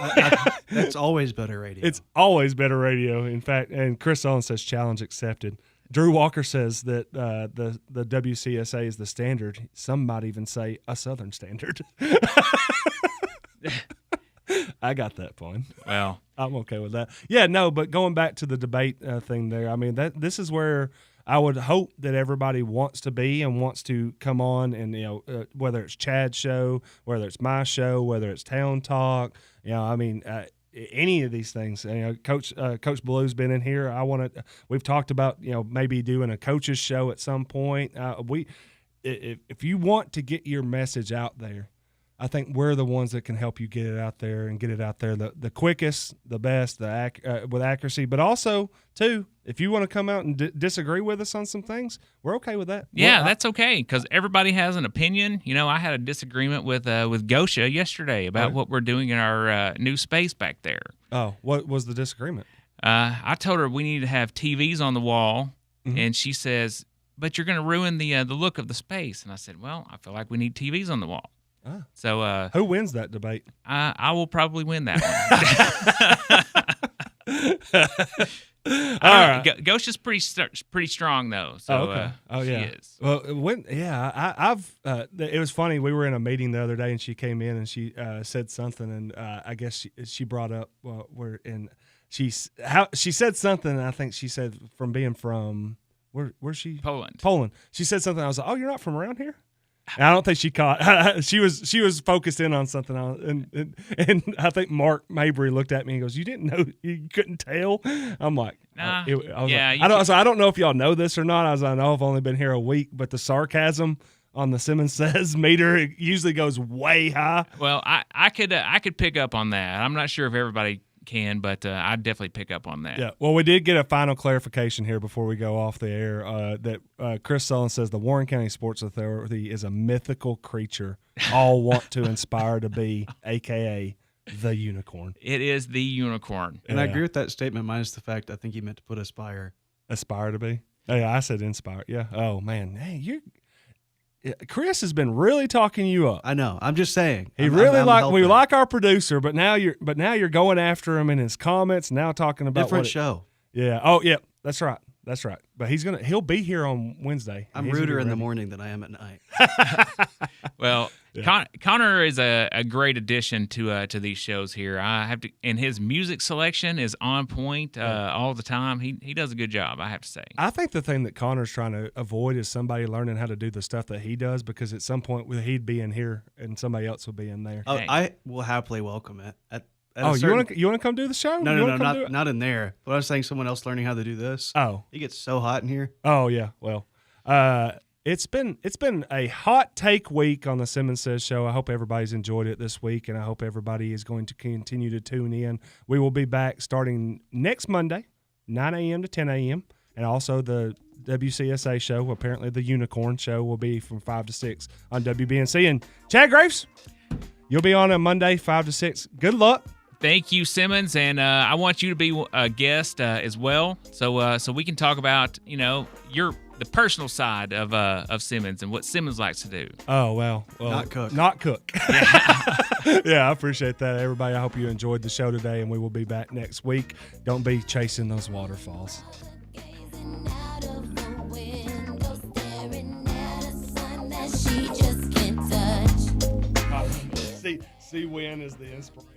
That's always better radio. It's always better radio. In fact, and Chris Owens says challenge accepted. Drew Walker says that the WCSA is the standard. Some might even say a Southern standard. I got that point. Well, I'm okay with that. Yeah, no, but going back to the debate thing there, I mean, this is where I would hope that everybody wants to be and wants to come on, and whether it's Chad's show, whether it's my show, whether it's Town Talk, any of these things. Coach Blue's been in here. We've talked about maybe doing a coach's show at some point. If you want to get your message out there, I think we're the ones that can help you get it out there and get it out there the quickest, the best, with accuracy. But also, too, if you want to come out and disagree with us on some things, we're okay with that. Yeah, that's okay, because everybody has an opinion. I had a disagreement with Gosha yesterday about what we're doing in our new space back there. Oh, what was the disagreement? I told her we need to have TVs on the wall, and she says, but you're going to ruin the look of the space. And I said, well, I feel like we need TVs on the wall. Ah. So who wins that debate? I will probably win that one. All right. Gosha's pretty strong though. So okay. She yeah. is. Well, I've it was funny. We were in a meeting the other day, and she came in and she said something, and I guess she brought up she said something. And I think she said from being from where's she? Poland. She said something. I was like, oh, you're not from around here. And I don't think she caught. She was focused in on something, and I think Mark Mabry looked at me and goes, "You didn't know? You couldn't tell?" I'm like, nah, I don't know if y'all know this or not. I know I've only been here a week, but the sarcasm on the Simmons Says meter usually goes way high. Well, I could pick up on that. I'm not sure if everybody can, but I'd definitely pick up on that. Yeah. Well, we did get a final clarification here before we go off the air that Chris Sullivan says the Warren County Sports Authority is a mythical creature all want to inspire to be, a.k.a. the unicorn. It is the unicorn. And I agree with that statement, minus the fact I think he meant to put aspire. Aspire to be? Yeah, I said inspire. Yeah. Oh, man. Hey, Chris has been really talking you up. I know. I'm just saying. We like our producer, but now you're going after him in his comments. Now talking about different show. Yeah. Oh, yeah. That's right. That's right. But he'll be here on Wednesday. I'm ruder in the morning than I am at night. Well, yeah. Connor is a great addition to these shows here. I have to, and his music selection is on point all the time. He does a good job, I have to say. I think the thing that Connor's trying to avoid is somebody learning how to do the stuff that he does, because at some point he'd be in here and somebody else will be in there. Oh, I will happily welcome it. You want to come do the show? No, not in there. But I was saying someone else learning how to do this. Oh, it gets so hot in here. Oh yeah, well, it's been a hot take week on the Simmons Says show. I hope everybody's enjoyed it this week, and I hope everybody is going to continue to tune in. We will be back starting next Monday, 9 a.m. to 10 a.m., and also the WCSA show. Apparently, the Unicorn show will be from 5 to 6 on WBNC. And Chad Graves, you'll be on Monday, 5 to 6. Good luck. Thank you, Simmons, and I want you to be a guest as well, so we can talk about the personal side of Simmons and what Simmons likes to do. Oh well, not cook. Yeah, I appreciate that, everybody. I hope you enjoyed the show today, and we will be back next week. Don't be chasing those waterfalls. See when is the inspiration.